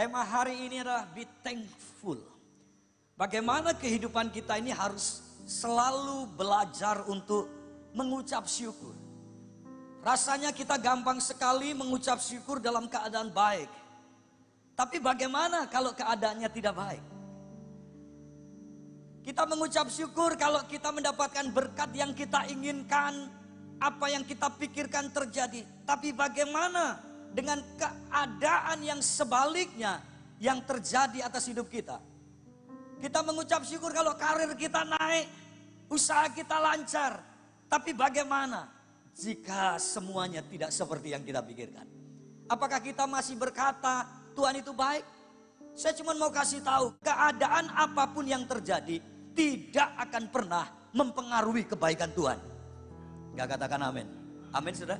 Tema hari ini adalah be thankful. Bagaimana kehidupan kita ini harus selalu belajar untuk mengucap syukur. Rasanya kita gampang sekali mengucap syukur dalam keadaan baik. Tapi bagaimana kalau keadaannya tidak baik? Kita mengucap syukur kalau kita mendapatkan berkat yang kita inginkan, apa yang kita pikirkan terjadi. Tapi bagaimana dengan keadaan yang sebaliknya yang terjadi atas hidup kita? Kita mengucap syukur kalau karir kita naik, usaha kita lancar. Tapi bagaimana jika semuanya tidak seperti yang kita pikirkan? Apakah kita masih berkata Tuhan itu baik? Saya cuma mau kasih tahu, keadaan apapun yang terjadi tidak akan pernah mempengaruhi kebaikan Tuhan. Gak katakan amin? Amin saudara?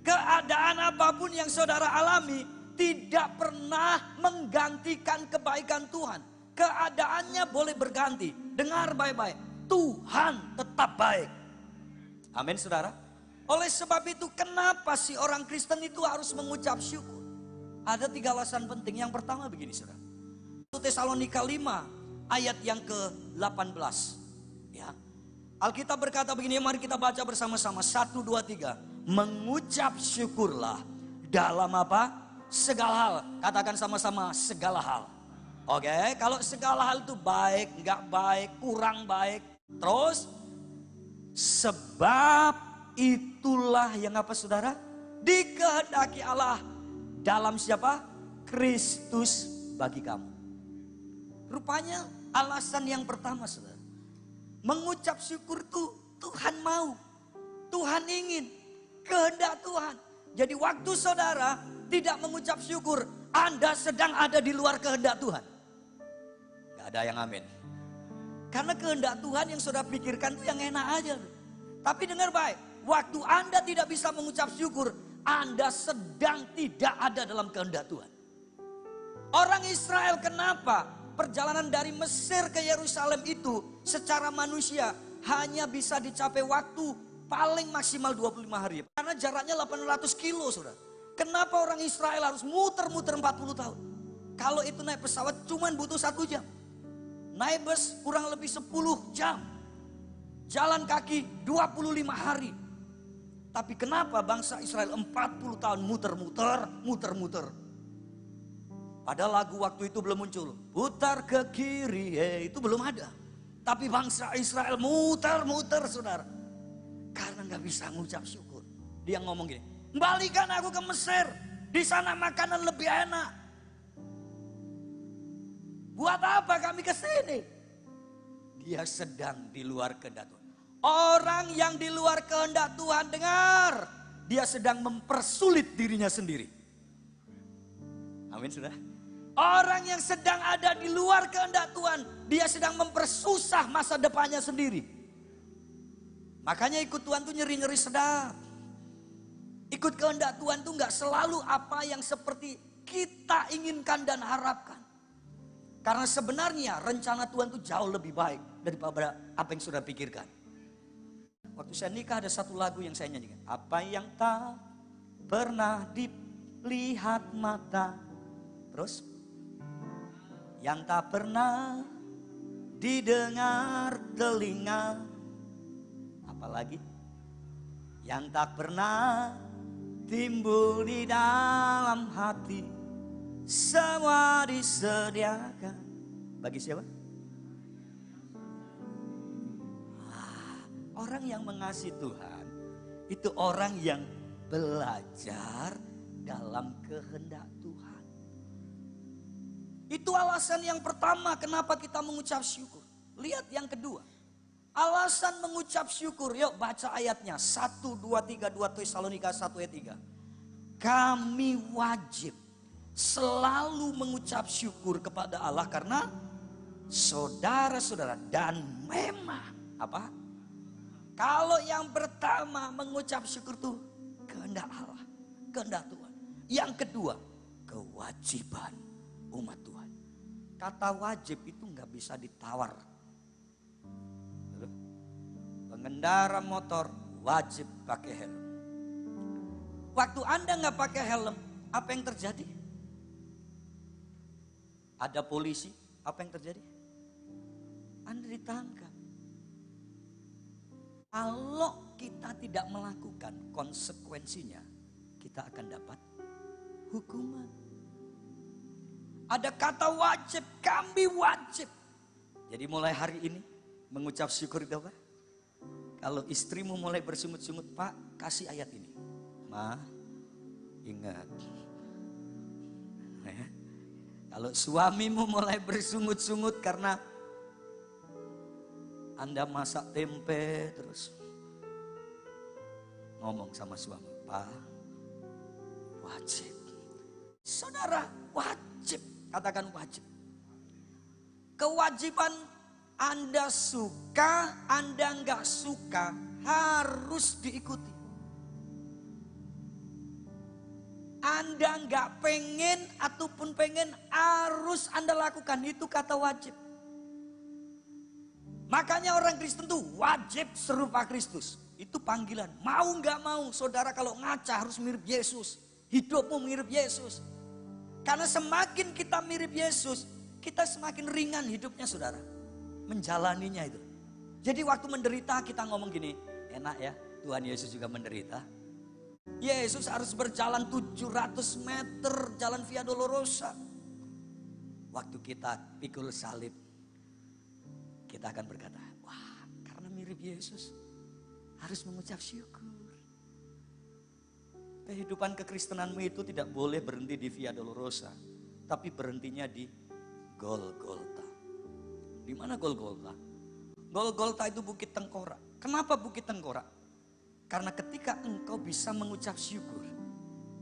Keadaan apapun yang saudara alami tidak pernah menggantikan kebaikan Tuhan. Keadaannya boleh berganti. Dengar baik-baik, Tuhan tetap baik. Amin saudara? Oleh sebab itu kenapa sih orang Kristen itu harus mengucap syukur? Ada 3 alasan penting. Yang pertama begini saudara. 1 Tesalonika 5 ayat yang ke-18. Ya. Alkitab berkata begini, mari kita baca bersama-sama. 1, 2, 3. Mengucap syukurlah dalam apa? Segala hal. Katakan sama-sama, segala hal. Oke, kalau segala hal itu baik, enggak baik, kurang baik. Terus, sebab itulah yang apa saudara? Dikehendaki Allah dalam siapa? Kristus bagi kamu. Rupanya alasan yang pertama saudara. Mengucap syukur itu Tuhan mau. Tuhan ingin. Kehendak Tuhan. Jadi waktu saudara tidak mengucap syukur, Anda sedang ada di luar kehendak Tuhan. Gak ada yang amin. Karena kehendak Tuhan yang saudara pikirkan itu yang enak aja. Tapi dengar baik, waktu Anda tidak bisa mengucap syukur, Anda sedang tidak ada dalam kehendak Tuhan. Orang Israel kenapa perjalanan dari Mesir ke Yerusalem itu secara manusia hanya bisa dicapai waktu paling maksimal 25 hari. Karena jaraknya 800 kilo saudara. Kenapa orang Israel harus muter-muter 40 tahun? Kalau itu naik pesawat cuma butuh 1 jam. Naik bus kurang lebih 10 jam. Jalan kaki 25 hari. Tapi kenapa bangsa Israel 40 tahun muter-muter. Padahal lagu waktu itu belum muncul. Putar ke kiri, itu belum ada. Tapi bangsa Israel muter-muter saudara. Karena gak bisa mengucap syukur. Dia ngomong gini, kembalikan aku ke Mesir. Di sana makanan lebih enak. Buat apa kami ke sini? Dia sedang di luar kehendak Tuhan. Orang yang di luar kehendak Tuhan, dengar. Dia sedang mempersulit dirinya sendiri. Amin sudah. Orang yang sedang ada di luar kehendak Tuhan, dia sedang mempersusah masa depannya sendiri. Makanya ikut Tuhan tuh nyeri-nyeri sedap. Ikut kehendak Tuhan tuh gak selalu apa yang seperti kita inginkan dan harapkan. Karena sebenarnya rencana Tuhan tuh jauh lebih baik daripada apa yang sudah pikirkan. Waktu saya nikah ada satu lagu yang saya nyanyikan. Apa yang tak pernah dilihat mata. Terus. Yang tak pernah didengar telinga. Apalagi yang tak pernah timbul di dalam hati, semua disediakan. Bagi siapa? Orang yang mengasihi Tuhan itu orang yang belajar dalam kehendak Tuhan. Itu alasan yang pertama kenapa kita mengucap syukur. Lihat yang kedua. Alasan mengucap syukur, yuk baca ayatnya. 1, 2, 3, 2 Tesalonika 1 ayat 3. Kami wajib selalu mengucap syukur kepada Allah karena saudara-saudara dan memang apa? Kalau yang pertama mengucap syukur itu kehendak Allah, kehendak Tuhan. Yang kedua, kewajiban umat Tuhan. Kata wajib itu nggak bisa ditawar. Pengendara motor wajib pakai helm. Waktu Anda nggak pakai helm, apa yang terjadi? ada polisi, apa yang terjadi? Anda ditangkap. Kalau kita tidak melakukan konsekuensinya, kita akan dapat hukuman. Ada kata wajib, kami wajib. Jadi mulai hari ini mengucap syukur itu apa? Kalau istrimu mulai bersungut-sungut, Pak, kasih ayat ini. Ma, ingat. Kalau suamimu mulai bersungut-sungut karena Anda masak tempe terus ngomong sama suami, Pak, wajib. Saudara, wajib. Katakan wajib. Kewajiban Anda suka, Anda nggak suka, harus diikuti. Anda nggak pengen ataupun pengen, harus Anda lakukan. Itu kata wajib. Makanya orang Kristen tuh wajib serupa Kristus. Itu panggilan. Mau nggak mau, saudara kalau ngaca harus mirip Yesus. Hidupmu mirip Yesus. Karena semakin kita mirip Yesus, kita semakin ringan hidupnya, saudara. Menjalaninya itu. Jadi waktu menderita kita ngomong gini, enak ya, Tuhan Yesus juga menderita. Yesus harus berjalan 700 meter jalan Via Dolorosa. Waktu kita pikul salib, kita akan berkata, wah, karena mirip Yesus harus mengucap syukur. Kehidupan kekristenanmu itu tidak boleh berhenti di Via Dolorosa, tapi berhentinya di Golgota. Di mana Golgota? Golgota itu Bukit Tengkorak. Kenapa Bukit Tengkorak? Karena ketika engkau bisa mengucap syukur,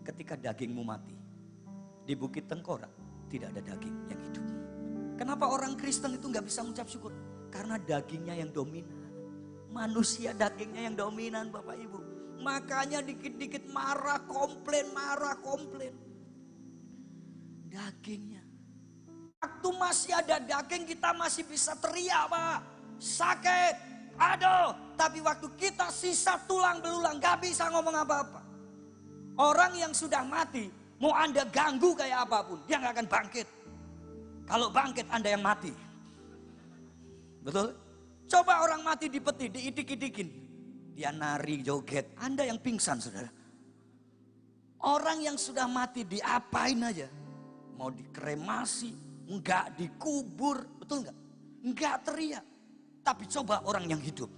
ketika dagingmu mati, di Bukit Tengkorak tidak ada daging yang hidup. Kenapa orang Kristen itu nggak bisa mengucap syukur? Karena dagingnya yang dominan. Manusia dagingnya yang dominan, Bapak Ibu. Makanya dikit-dikit marah, komplain. Dagingnya. Waktu masih ada daging kita masih bisa teriak, Pak. Sakit, aduh. Tapi waktu kita sisa tulang belulang gak bisa ngomong apa-apa. Orang yang sudah mati, mau Anda ganggu kayak apapun, dia gak akan bangkit. Kalau bangkit Anda yang mati. Betul? Coba orang mati di peti, diidik-idikin. Dia nari, joget. Anda yang pingsan, saudara. Orang yang sudah mati diapain aja. Mau dikremasi, enggak dikubur. Betul enggak? Enggak teriak. Tapi coba orang yang hidup.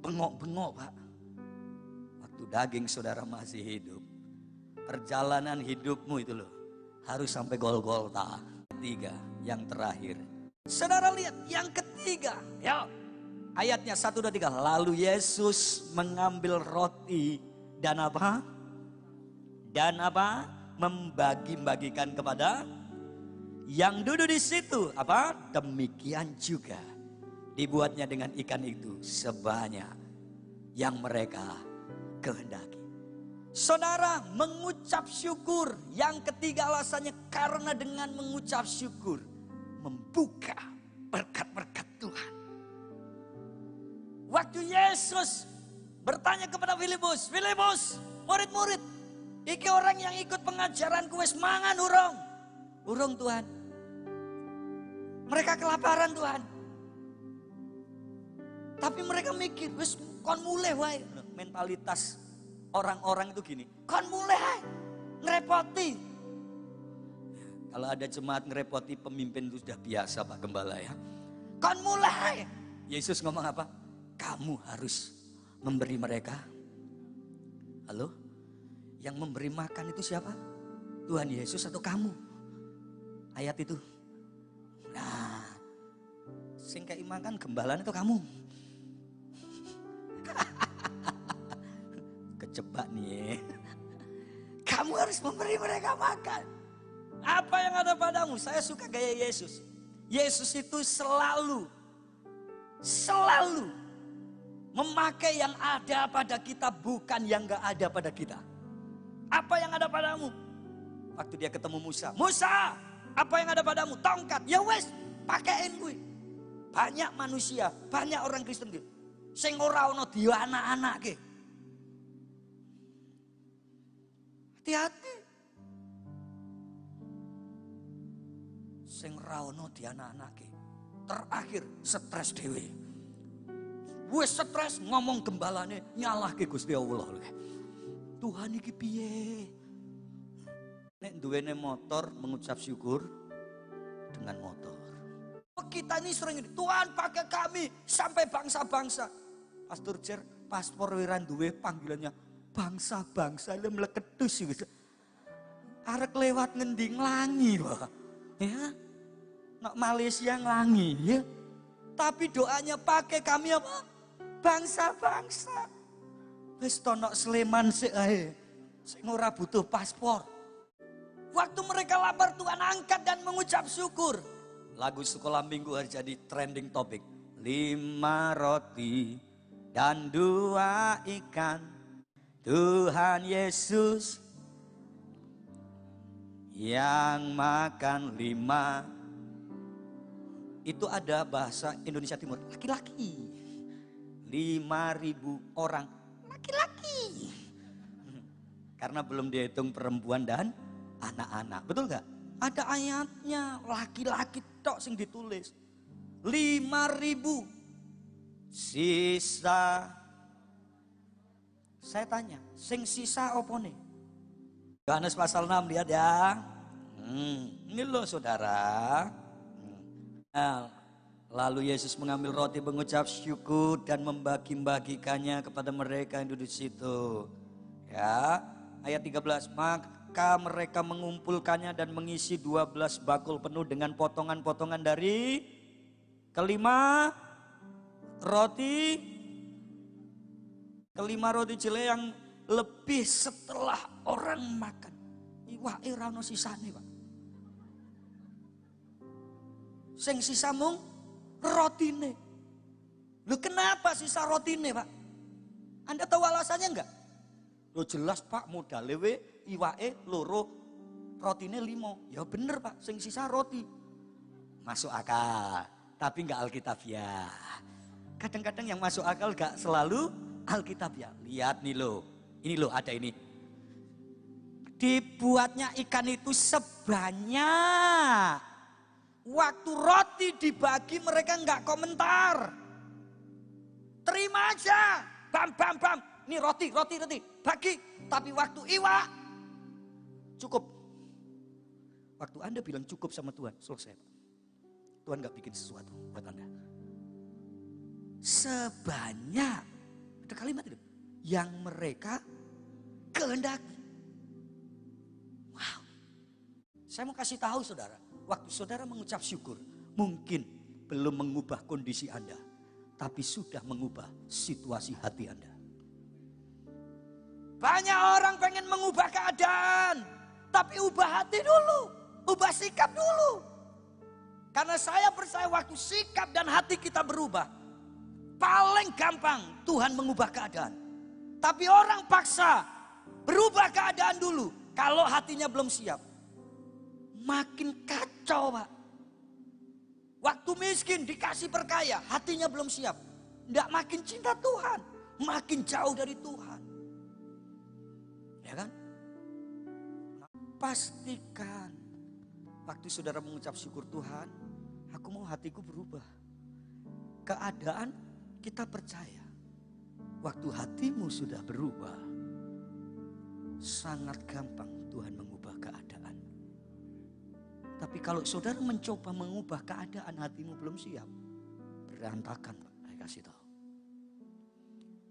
Bengok-bengok, Pak. Waktu daging saudara masih hidup. Perjalanan hidupmu itu loh. Harus sampai Golgota. Ketiga, yang terakhir. Saudara lihat yang ketiga. Ya. Ayatnya 1, 2, 3. Lalu Yesus mengambil roti dan apa? Dan apa? Membagi-bagikan kepada yang duduk di situ. Apa? Demikian juga dibuatnya dengan ikan itu sebanyak yang mereka kehendaki. Saudara, mengucap syukur. Yang ketiga alasannya karena dengan mengucap syukur membuka berkat-berkat Tuhan. Waktu Yesus bertanya kepada Filipus, Filipus, murid-murid, iki orang yang ikut pengajaran wis mangan urung? Urung Tuhan. Mereka kelaparan Tuhan. Tapi mereka mikir, wis kon mulai wae. Mentalitas orang-orang itu gini, kon mulai ngerepoti. Kalau ada jemaat ngerepoti pemimpin itu sudah biasa Pak Gembala ya. Kon mulai. Yesus ngomong apa? Kamu harus memberi mereka. Halo? Yang memberi makan itu siapa? Tuhan Yesus atau kamu? Ayat itu. Nah, sing kei makan gembalaan itu kamu. Kejebak nih. Kamu harus memberi mereka makan. Apa yang ada padamu? Saya suka gaya Yesus. Yesus itu selalu memakai yang ada pada kita, bukan yang gak ada pada kita. Apa yang ada padamu? Waktu dia ketemu Musa. Musa, apa yang ada padamu? Tongkat. Ya wes, pakein gue. Banyak manusia, banyak orang Kristen gitu. Sing ora ono dia anak-anak ke. Hati-hati. Sing raono dianak-anake. Terakhir stres dhewe. Wis stres ngomong gembalane nyalahke Gusti Allah. Tuhan iki piye? Nek duwene motor mengucap syukur dengan motor. Kita ini sering ini, Tuhan pakai kami sampai bangsa-bangsa. Pastor Jer, paspor wiran duwe panggilannya bangsa-bangsa ile mleketus iki. Arek lewat ngendi nglangi loh. Ya. Nak Malaysia nglangi ya. Tapi doanya pakai kami apa? Bangsa-bangsa. Wis tonok Sleman sik ae. Sing ora butuh paspor. Waktu mereka lapar Tuhan angkat dan mengucap syukur. Lagu sekolah minggu hari jadi trending topik. 5 roti dan 2 ikan. Tuhan Yesus yang makan 5. Itu ada bahasa Indonesia Timur. Laki-laki. 5.000 orang. Laki-laki. Karena belum dihitung perempuan dan anak-anak. Betul gak? Ada ayatnya. Laki-laki tok sing ditulis. 5.000. Sisa. Saya tanya. Sing sisa apa nih? Yohanes pasal 6 lihat ya. Ini loh saudara. Nah, lalu Yesus mengambil roti mengucap syukur dan membagi-bagikannya kepada mereka yang duduk di situ. Ya, ayat 13. Maka mereka mengumpulkannya dan mengisi 12 bakul penuh dengan potongan-potongan dari kelima roti cilik yang lebih setelah orang makan. Iwake ora ono sisane, Pak. Sing sisa mung rotine. Loh kenapa sisa rotine, Pak? Anda tahu alasannya enggak? Loh jelas Pak, modale we iwake loro, rotine 5. Ya bener Pak, sing sisa roti. Masuk akal, tapi enggak alkitabiah. Kadang-kadang yang masuk akal enggak selalu alkitabiah. Lihat nih loh, ini loh ada ini. Dibuatnya ikan itu sebanyak. Waktu roti dibagi mereka enggak komentar. Terima aja. Bam. Ini roti. Bagi. Tapi waktu iwak. Cukup. Waktu Anda bilang cukup sama Tuhan. Selesai. Tuhan enggak bikin sesuatu buat Anda. Sebanyak. Ada kalimat itu. Yang mereka kehendaki. Wow. Saya mau kasih tahu saudara. Waktu saudara mengucap syukur, mungkin belum mengubah kondisi Anda, tapi sudah mengubah situasi hati Anda. Banyak orang pengen mengubah keadaan, tapi ubah hati dulu, ubah sikap dulu. Karena saya percaya waktu sikap dan hati kita berubah, paling gampang Tuhan mengubah keadaan. Tapi orang paksa berubah keadaan dulu, kalau hatinya belum siap. Makin kacau Pak. Waktu miskin dikasih berkaya, hatinya belum siap. Tidak makin cinta Tuhan, makin jauh dari Tuhan. Ya kan? Pastikan waktu saudara mengucap syukur Tuhan, aku mau hatiku berubah. Keadaan kita percaya. Waktu hatimu sudah berubah, sangat gampang Tuhan mengubah keadaan. Tapi kalau saudara mencoba mengubah keadaan hatimu belum siap, berantakan Pak, saya kasih tahu.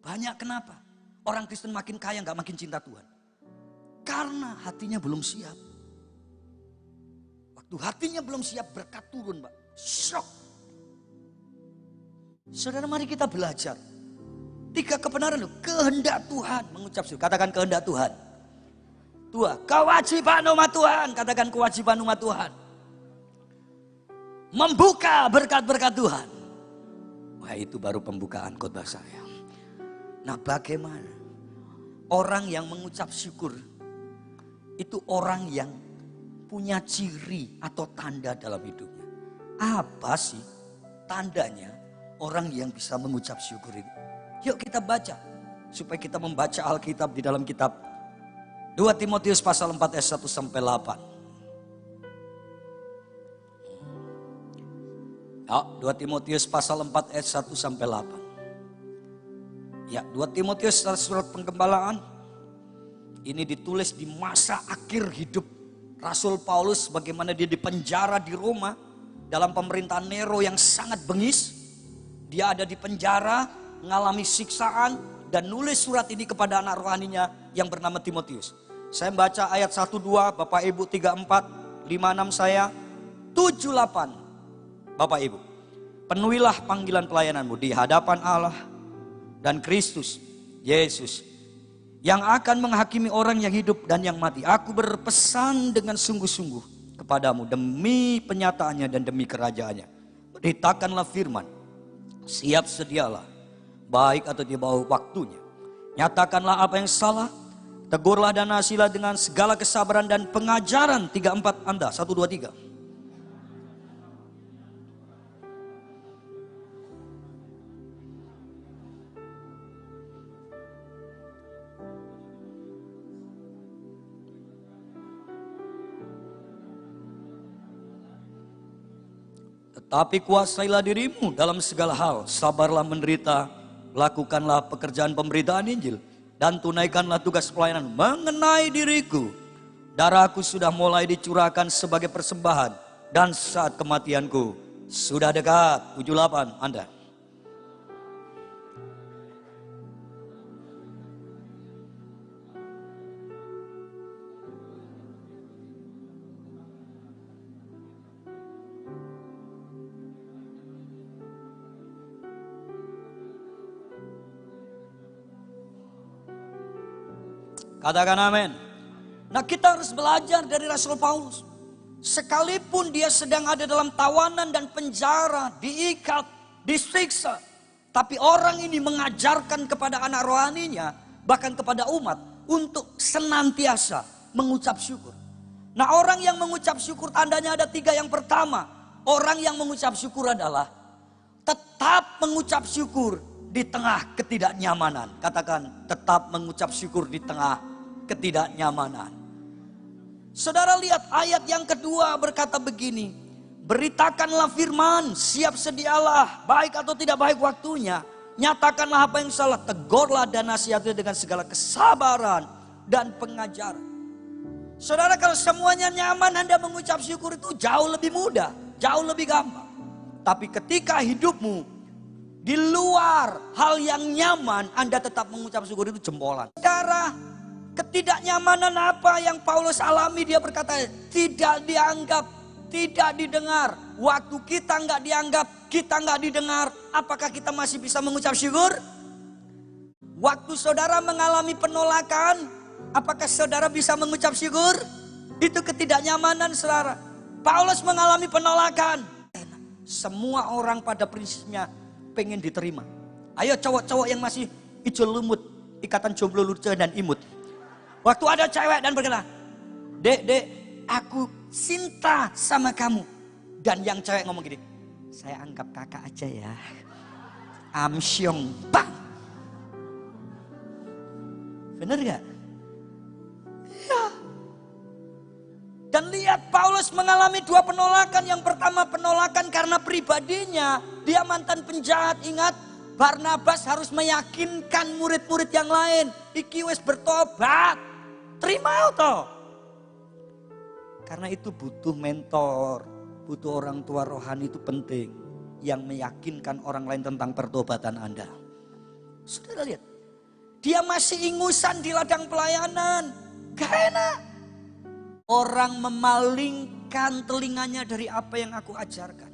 Banyak kenapa? Orang Kristen makin kaya gak makin cinta Tuhan. Karena hatinya belum siap. Waktu hatinya belum siap berkat turun Pak. Shock. Saudara mari kita belajar. 3 kebenaran loh. Kehendak Tuhan. Mengucap syukur. Katakan kehendak Tuhan. 2. Kewajiban umat Tuhan. Katakan kewajiban umat Tuhan. Membuka berkat-berkat Tuhan. Wah itu baru pembukaan khotbah saya. Nah bagaimana? Orang yang mengucap syukur. Itu orang yang punya ciri atau tanda dalam hidupnya. Apa sih tandanya orang yang bisa mengucap syukur itu? Yuk kita baca. Supaya kita membaca Alkitab di dalam kitab 2 Timotius pasal 4 ayat 1 sampai 8. Ya, 2 Timotius pasal 4 ayat 1 sampai 8. Ya, 2 Timotius surat penggembalaan. Ini ditulis di masa akhir hidup Rasul Paulus, bagaimana dia dipenjara di Roma dalam pemerintahan Nero yang sangat bengis. Dia ada di penjara, mengalami siksaan, dan nulis surat ini kepada anak rohaninya yang bernama Timotius. Saya baca ayat 1-2, Bapak Ibu 3-4, 5-6 saya, 7-8. Bapak Ibu, penuhilah panggilan pelayananmu di hadapan Allah dan Kristus Yesus yang akan menghakimi orang yang hidup dan yang mati. Aku berpesan dengan sungguh-sungguh kepadamu demi penyataannya dan demi kerajaannya. Beritakanlah firman, siap sedialah, baik atau di bawah waktunya. Nyatakanlah apa yang salah, tegurlah dan nasilah dengan segala kesabaran dan pengajaran. 3-4 Anda, 1, 2, 3. Tetapi kuasailah dirimu dalam segala hal, sabarlah menderita, lakukanlah pekerjaan pemberitaan Injil, dan tunaikanlah tugas pelayanan. Mengenai diriku, darahku sudah mulai dicurahkan sebagai persembahan, dan saat kematianku sudah dekat. 7-8 Anda. Katakan amin. Nah, kita harus belajar dari Rasul Paulus. Sekalipun dia sedang ada dalam tawanan dan penjara, diikat, disiksa, tapi orang ini mengajarkan kepada anak rohaninya, bahkan kepada umat, untuk senantiasa mengucap syukur. Nah, orang yang mengucap syukur tandanya ada 3. Yang pertama, orang yang mengucap syukur adalah tetap mengucap syukur di tengah ketidaknyamanan. Katakan, tetap mengucap syukur di tengah ketidaknyamanan. Saudara lihat ayat yang kedua berkata begini, beritakanlah firman, siap sedialah, baik atau tidak baik waktunya. Nyatakanlah apa yang salah, tegurlah dan nasihatilah dengan segala kesabaran dan pengajaran. Saudara, kalau semuanya nyaman, Anda mengucap syukur itu jauh lebih mudah, jauh lebih gampang. Tapi ketika hidupmu di luar hal yang nyaman, Anda tetap mengucap syukur, itu jempolan. Saudara, ketidaknyamanan apa yang Paulus alami? Dia berkata, tidak dianggap, tidak didengar. Waktu kita nggak dianggap, kita nggak didengar, apakah kita masih bisa mengucap syukur? Waktu saudara mengalami penolakan, apakah saudara bisa mengucap syukur? Itu ketidaknyamanan, saudara. Paulus mengalami penolakan. Semua orang pada prinsipnya pengen diterima. Ayo cowok-cowok yang masih hijau lumut, ikatan jomblo lucu dan imut. Waktu ada cewek dan berkata, dek, aku cinta sama kamu. Dan yang cewek ngomong gini, saya anggap kakak aja ya. Amsyong, bang. Bener gak? Ya. Dan lihat Paulus mengalami 2 penolakan. Yang pertama penolakan karena pribadinya. Dia mantan penjahat, ingat. Barnabas harus meyakinkan murid-murid yang lain. Iki wis bertobat. Terima toh. Karena itu butuh mentor, butuh orang tua rohani, itu penting. Yang meyakinkan orang lain tentang pertobatan Anda. Saudara lihat, dia masih ingusan di ladang pelayanan. Gak enak. Orang memalingkan telinganya dari apa yang aku ajarkan.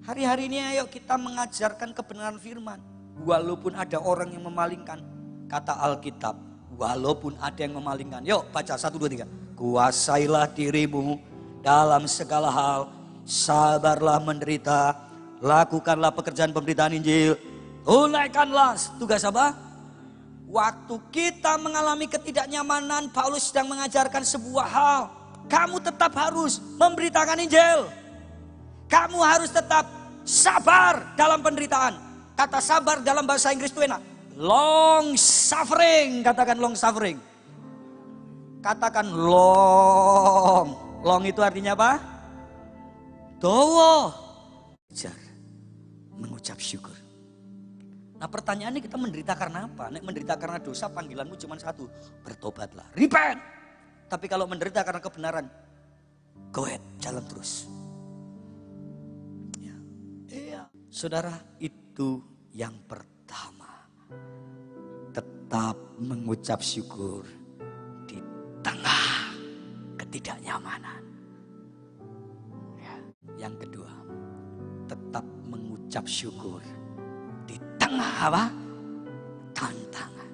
Hari-hari ini ayo kita mengajarkan kebenaran firman. Walaupun ada orang yang memalingkan, kata Alkitab, walaupun ada yang memalingkan. Yuk baca 1, 2, 3. Kuasailah dirimu dalam segala hal, sabarlah menderita, lakukanlah pekerjaan pemberitaan Injil, tunaikanlah tugas apa? Waktu kita mengalami ketidaknyamanan, Paulus sedang mengajarkan sebuah hal. Kamu tetap harus memberitakan Injil. Kamu harus tetap sabar dalam penderitaan. Kata sabar dalam bahasa Inggris itu enak. Long suffering, katakan long suffering. Katakan long. Long itu artinya apa? Dawa. belajar mengucap syukur. Nah pertanyaannya kita menderita karena apa? Nek menderita karena dosa panggilanmu cuma satu. Bertobatlah, repent. Tapi kalau menderita karena kebenaran, go ahead, jalan terus. Ya. Iya. Saudara, itu yang pertama. Tetap mengucap syukur di tengah ketidaknyamanan. Ya. Yang kedua, tetap mengucap syukur di tengah apa? Tantangan.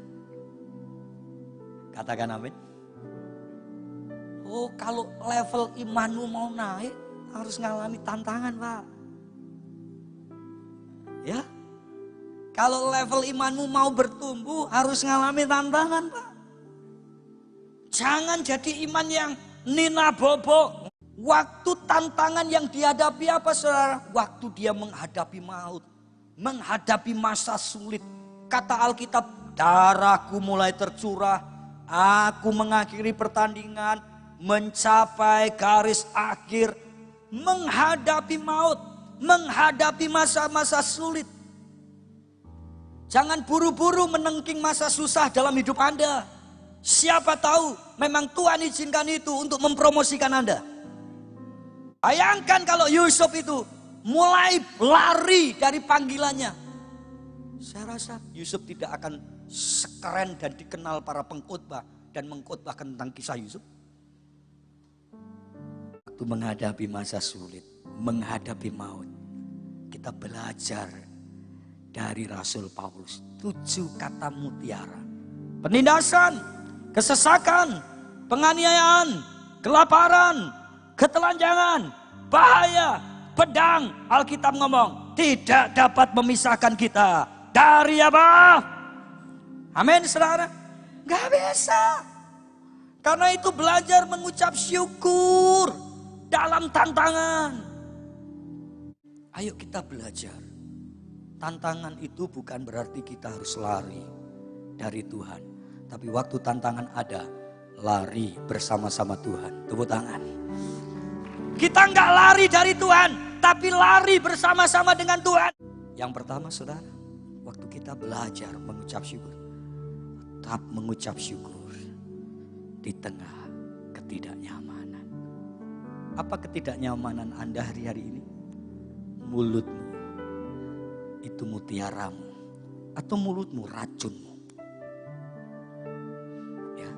Katakan amin. Oh, kalau level imanmu mau naik harus ngalami tantangan, Pak. Ya. Kalau level imanmu mau bertumbuh harus ngalami tantangan, Pak. Jangan jadi iman yang nina bobo. Waktu tantangan yang dihadapi apa, saudara? Waktu dia menghadapi maut. Menghadapi masa sulit. Kata Alkitab, darahku mulai tercurah. Aku mengakhiri pertandingan. Mencapai garis akhir. Menghadapi maut. Menghadapi masa-masa sulit. Jangan buru-buru menengking masa susah dalam hidup Anda. Siapa tahu memang Tuhan izinkan itu untuk mempromosikan Anda. Bayangkan kalau Yusuf itu mulai lari dari panggilannya. Saya rasa Yusuf tidak akan sekeren dan dikenal para pengkhotbah dan mengkhotbahkan tentang kisah Yusuf. Waktu menghadapi masa sulit, menghadapi maut, kita belajar dari Rasul Paulus. 7 kata mutiara. Penindasan, kesesakan, penganiayaan, kelaparan, ketelanjangan, bahaya, pedang. Alkitab ngomong tidak dapat memisahkan kita dari apa? Amin, saudara. Gak bisa. Karena itu belajar mengucap syukur dalam tantangan. Ayo kita belajar. Tantangan itu bukan berarti kita harus lari dari Tuhan. Tapi waktu tantangan ada, lari bersama-sama Tuhan. Tepuk tangan. Kita nggak lari dari Tuhan, tapi lari bersama-sama dengan Tuhan. Yang pertama, saudara, waktu kita belajar mengucap syukur, tetap mengucap syukur di tengah ketidaknyamanan. Apa ketidaknyamanan Anda hari-hari ini? Mulutmu itu mutiaramu atau mulutmu racunmu? Ya,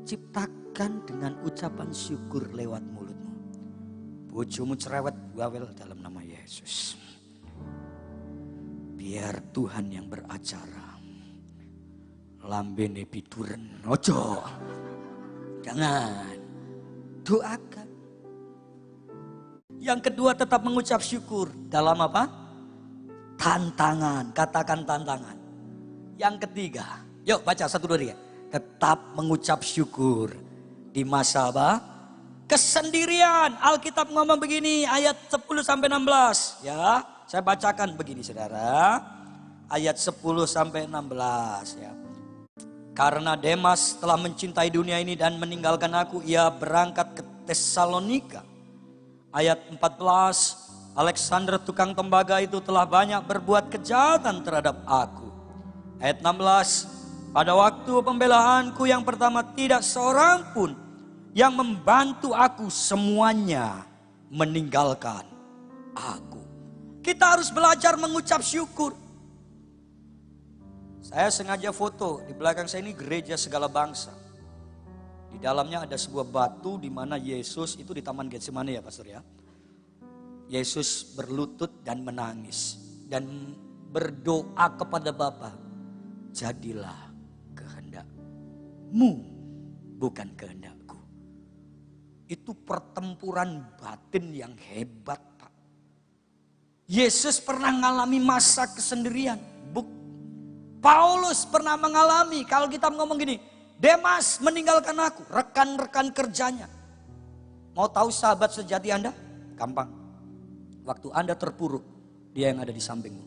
ciptakan dengan ucapan syukur lewat mulutmu. Bojomu cerewet, bawel dalam nama Yesus. Biar Tuhan yang beracara. Lambene biduren, ojo. Jangan. Doakan. Yang kedua, tetap mengucap syukur dalam apa? Tantangan, katakan tantangan. Yang ketiga, yuk baca 1, 2, 3. Tetap mengucap syukur di masa apa? Kesendirian. Alkitab ngomong begini, ayat 10-16. Ya, saya bacakan begini, saudara. Ayat 10-16 ya. Karena Demas telah mencintai dunia ini dan meninggalkan aku, ia berangkat ke Tesalonika. Ayat 14. Alexander tukang tembaga itu telah banyak berbuat kejahatan terhadap aku. Ayat 16. Pada waktu pembelaanku yang pertama tidak seorang pun yang membantu aku, semuanya meninggalkan aku. Kita harus belajar mengucap syukur. Saya sengaja foto, di belakang saya ini gereja segala bangsa. Di dalamnya ada sebuah batu di mana Yesus itu di Taman Getsemani ya Pastor ya. Yesus berlutut dan menangis dan berdoa kepada Bapa, jadilah kehendak-Mu, bukan kehendak-Ku. Itu pertempuran batin yang hebat, Pak. Yesus pernah mengalami masa kesendirian. Paulus pernah mengalami, kalau kita ngomong gini, Demas meninggalkan aku, rekan-rekan kerjanya. Mau tahu sahabat sejati Anda? Gampang. Waktu Anda terpuruk, dia yang ada di sampingmu.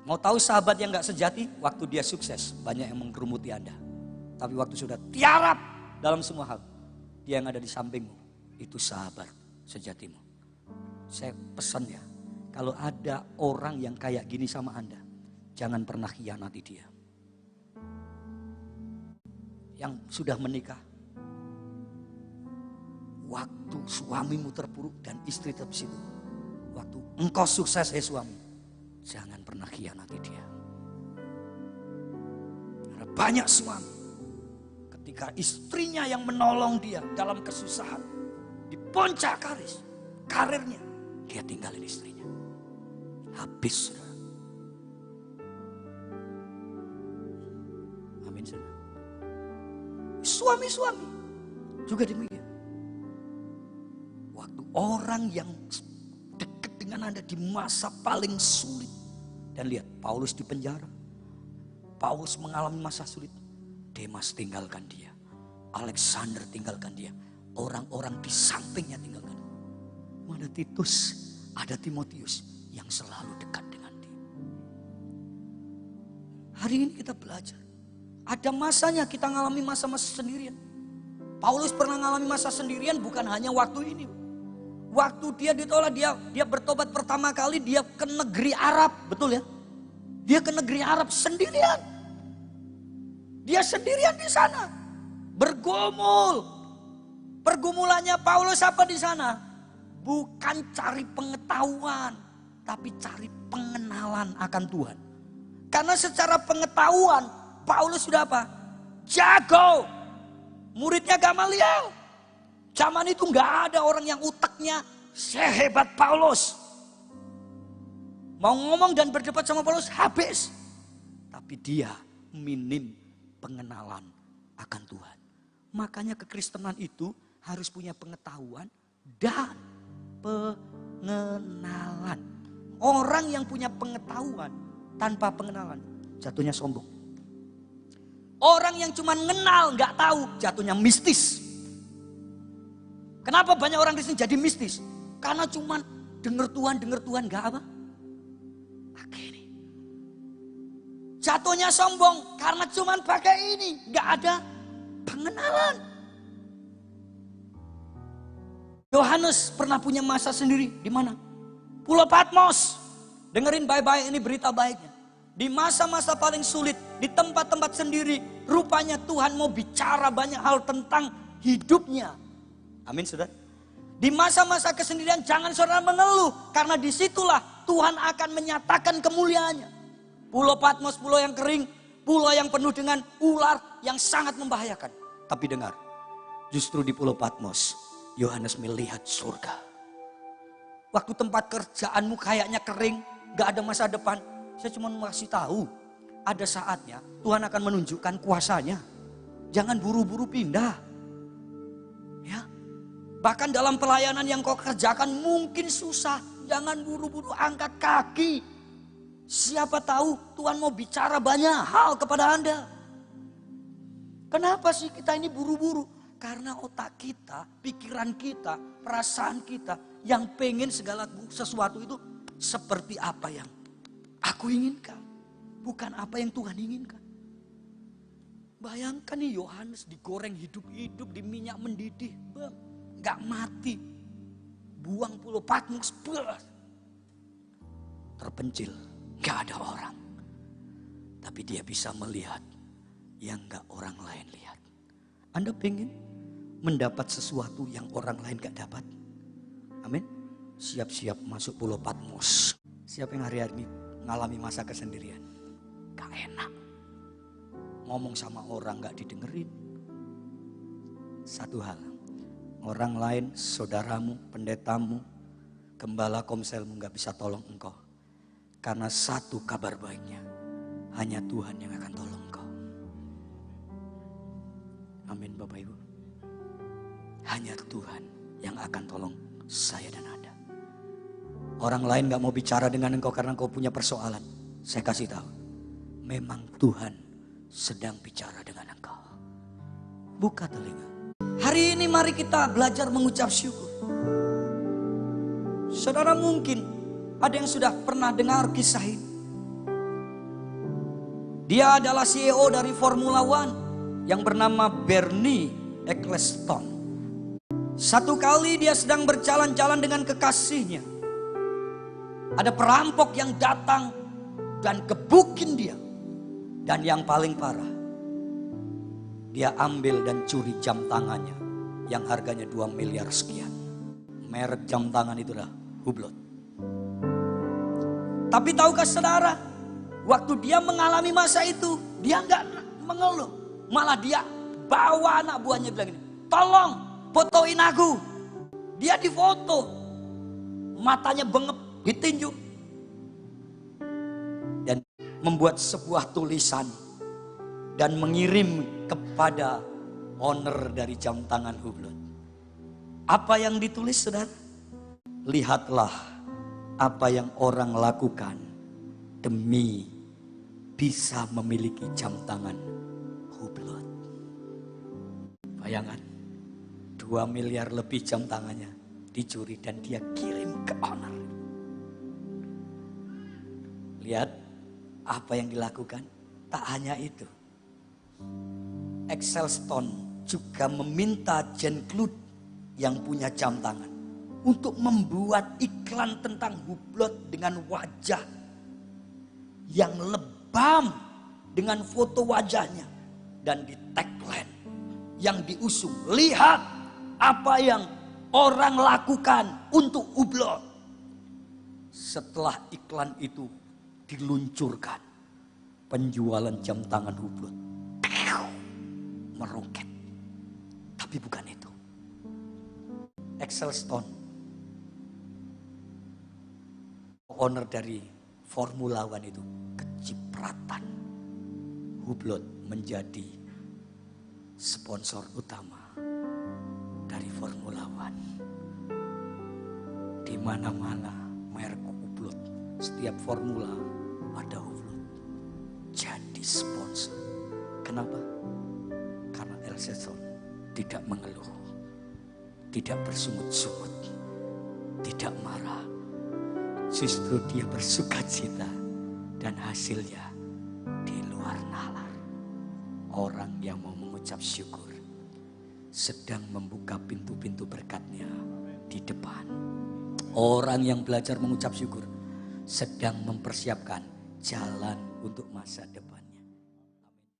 Mau tahu sahabat yang gak sejati? Waktu dia sukses, banyak yang menggerumuti Anda. Tapi waktu sudah tiarap dalam semua hal, dia yang ada di sampingmu, itu sahabat sejatimu. Saya pesan ya, kalau ada orang yang kayak gini sama Anda, jangan pernah khianati dia. Yang sudah menikah, waktu suamimu terpuruk dan istri tetap situ, waktu engkau sukses suami, jangan pernah khianati dia. Karena banyak suami, ketika istrinya yang menolong dia dalam kesusahan, di puncak karirnya, dia tinggalin istrinya. Habis, saudara. Amin, saudara. Suami-suami juga demikian. Waktu orang yang dekat dengan Anda di masa paling sulit. Dan lihat, Paulus di penjara. Paulus mengalami masa sulit. Demas tinggalkan dia. Alexander tinggalkan dia. Orang-orang di sampingnya tinggalkan. Ada Titus, ada Timotius yang selalu dekat dengan dia. Hari ini kita belajar. Ada masanya kita ngalami masa-masa sendirian. Paulus pernah ngalami masa sendirian bukan hanya waktu ini. Waktu dia ditolak, dia bertobat pertama kali, dia ke negeri Arab, betul ya? Dia ke negeri Arab sendirian. Dia sendirian di sana. Bergumul. Pergumulannya Paulus apa di sana? Bukan cari pengetahuan, tapi cari pengenalan akan Tuhan. Karena secara pengetahuan Paulus sudah apa? Jago. Muridnya Gamaliel. Zaman itu nggak ada orang yang utaknya sehebat Paulus. Mau ngomong dan berdebat sama Paulus habis. Tapi dia minim pengenalan akan Tuhan. Makanya kekristenan itu harus punya pengetahuan dan pengenalan. Orang yang punya pengetahuan tanpa pengenalan jatuhnya sombong. Orang yang cuma ngenal nggak tahu jatuhnya mistis. Kenapa banyak orang di sini jadi mistis? Karena cuma dengar Tuhan nggak apa? Pakai ini. Jatuhnya sombong karena cuma pakai ini, nggak ada pengenalan. Yohanes pernah punya masa sendiri di mana? Pulau Patmos. Dengerin baik-baik ini berita baiknya. Di masa-masa paling sulit, di tempat-tempat sendiri, rupanya Tuhan mau bicara banyak hal tentang hidupnya. Amin, saudara. Di masa-masa kesendirian jangan saudara mengeluh, karena disitulah Tuhan akan menyatakan kemuliaannya. Pulau Patmos, pulau yang kering, pulau yang penuh dengan ular yang sangat membahayakan. Tapi dengar, justru di Pulau Patmos, Yohanes melihat surga. Waktu tempat kerjaanmu kayaknya kering, gak ada masa depan. Saya cuma mau kasih tahu, ada saatnya Tuhan akan menunjukkan kuasanya. Jangan buru-buru pindah. Ya. Bahkan dalam pelayanan yang kau kerjakan mungkin susah. Jangan buru-buru angkat kaki. Siapa tahu Tuhan mau bicara banyak hal kepada Anda. Kenapa sih kita ini buru-buru? Karena otak kita, pikiran kita, perasaan kita yang pengen segala sesuatu itu seperti apa yang aku inginkan. Bukan apa yang Tuhan inginkan. Bayangkan nih Yohanes digoreng hidup-hidup di minyak mendidih. Gak mati. Buang Pulau Patmos. Terpencil. Gak ada orang. Tapi dia bisa melihat yang gak orang lain lihat. Anda pengen mendapat sesuatu yang orang lain gak dapat? Amin. Siap-siap masuk Pulau Patmos. Siapa yang hari-hari ini ngalami masa kesendirian? Gak enak. Ngomong sama orang gak didengerin. Satu hal. Orang lain, saudaramu, pendetamu, gembala komselmu gak bisa tolong engkau. Karena satu kabar baiknya. Hanya Tuhan yang akan tolong engkau. Amin Bapak Ibu. Hanya Tuhan yang akan tolong saya dan Anda. Orang lain gak mau bicara dengan engkau karena engkau punya persoalan. Saya kasih tahu. Memang Tuhan sedang bicara dengan engkau. Buka telinga. Hari ini mari kita belajar mengucap syukur. Saudara mungkin ada yang sudah pernah dengar kisah ini. Dia adalah CEO dari Formula One yang bernama Bernie Ecclestone. Satu kali dia sedang berjalan-jalan dengan kekasihnya. Ada perampok yang datang dan gebukin dia. Dan yang paling parah, dia ambil dan curi jam tangannya yang harganya 2 miliar sekian. Merek jam tangan itulah Hublot. Tapi tahukah saudara, waktu dia mengalami masa itu, dia nggak mengeluh. Malah dia bawa anak buahnya bilang ini, tolong fotoin aku. Dia difoto, matanya bengep, ditinju. Dan membuat sebuah tulisan dan mengirim kepada owner dari jam tangan Hublot. Apa yang ditulis, saudara? Lihatlah apa yang orang lakukan demi bisa memiliki jam tangan Hublot. Bayangkan, 2 miliar lebih jam tangannya dicuri dan dia kirim ke owner. Lihat apa yang dilakukan. Tak hanya itu, Excelstone juga meminta Jean-Claude yang punya jam tangan untuk membuat iklan tentang Hublot dengan wajah yang lebam, dengan foto wajahnya, dan di tagline yang diusung, lihat apa yang orang lakukan untuk Hublot. Setelah iklan itu diluncurkan, penjualan jam tangan Hublot meroket. Tapi bukan itu. Excelstone, owner dari Formula One itu, kecipratan Hublot menjadi sponsor utama dari Formula One. Di mana-mana merek Hublot, setiap formula ada Hublot jadi sponsor. Kenapa? Karena Excelstone tidak mengeluh, tidak bersungut-sungut, tidak marah. Justru dia bersukacita dan hasilnya di luar nalar. Orang yang mau mengucap syukur sedang membuka pintu-pintu berkatnya di depan. Orang yang belajar mengucap syukur sedang mempersiapkan jalan untuk masa depan.